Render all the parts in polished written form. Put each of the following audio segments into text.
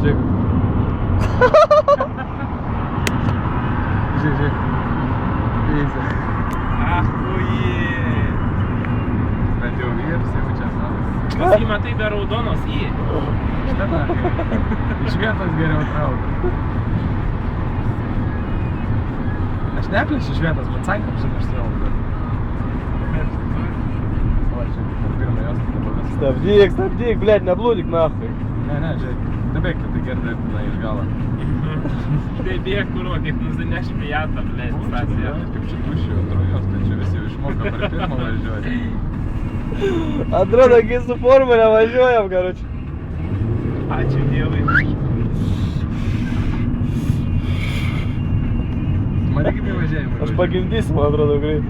žiūrėk. Žiūrėk. Eisi. Ahuje. Bet jau vyras jau čia savas. Kas jį matai be raudonos į? Šitą na. Iš vietos geriau traukia. Aš neplėšiu iš vietos, bet sankam šitą aš traukiu. Stabdyk, blėt, neblūdik, nahui. Ne, žiūrėk. Nebėk, tai gerai iš galo. Tai bėg kurva, kaip nusineš pijatą, blėt, staciją. Kaip čia dušiu atrojos, tai čia visi jau išmoka per pirmą važiuoti. Atrodo, kai su formulė važiuojam, karoči. Ačiū Dievui. Matai kaip įvažiavimai. Aš pagimdysiu, man atrodo, greit.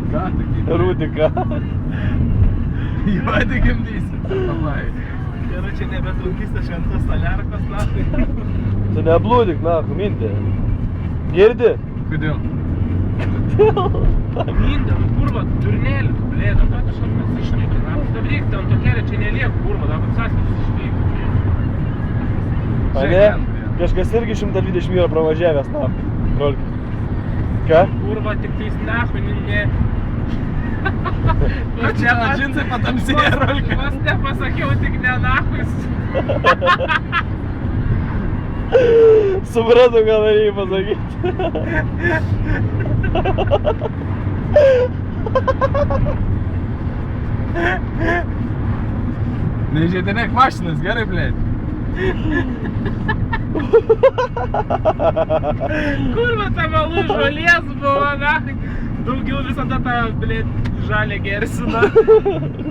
Ką tu kaip? Rūdiką. Jo, tai gimdysi. Pamai. Gerai, čia nebetraukystas šventos saliarkos, nahui. Tu neblūdik, nahui, mintė. Girdi? Kodėl? Mindė, nu kurva, turnėlį, blėda, ką tu šarkas išnyki, na, stabdyk, ten tokelė čia neliek, kurva, dabar sąskis išvyk. A ne? Kažkas irgi 120 yra pravažiavęs, nahui. Rolki. Ką? Kurva, tik tais nahui, ne. Ką čia džinsai patamsėja, Rolki? Vos nepasakiau, tik ne nahui. Supratau, ką norėjai pasakyti. Neįžeidinėk mašinas, gerai, blėt. Kurva, ta malų žolės buvo, nahui. Daugiau visada tą, blėt, žalę gersina.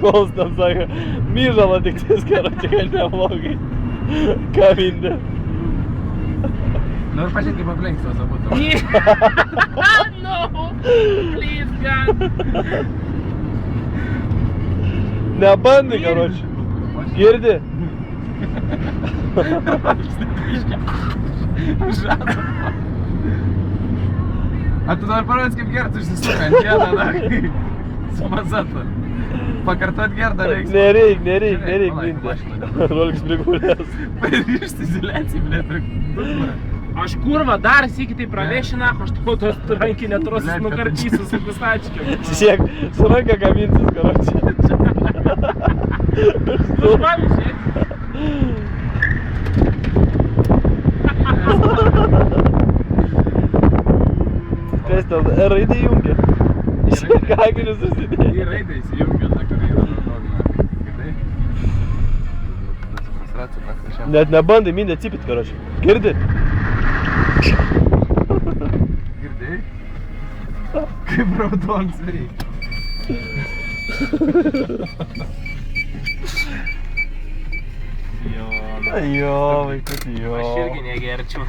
Kols tam sako, myžalą tik tais karoči, kad neblogai. Ką mindė? Nu ir pažiūrėk, kaip aplenks tos abu tavo. No, please, God. Nebandai, karoči. Girdi? Žada. A tu dabar parodys, kaip gertų išsisuka ant kėdą, na, su mazatu. Pakartot gerdą reiks. Nereik, mindė. Rolkis prigulės. Parišti izoliacijai, blėt. Aš kurva dar sėki tai pravešina, aš tau tos rankinę trosus nukartysiu su pistačkiu. Siek, su ranka gamintis, karoči. Tu man žiūrėk. Kas tau, raidė jungia. Kakinius susidėjo. Į raidę įsijungia, ta, kur yra raudona. Girdai? Atsiprašau, kas šiam. Net nebandai, mindė cipit, karoči. Girdi? Girdai? Kaip raudons veikia. Jo, Jo, vaikas, jo. aš irgi negerčiau.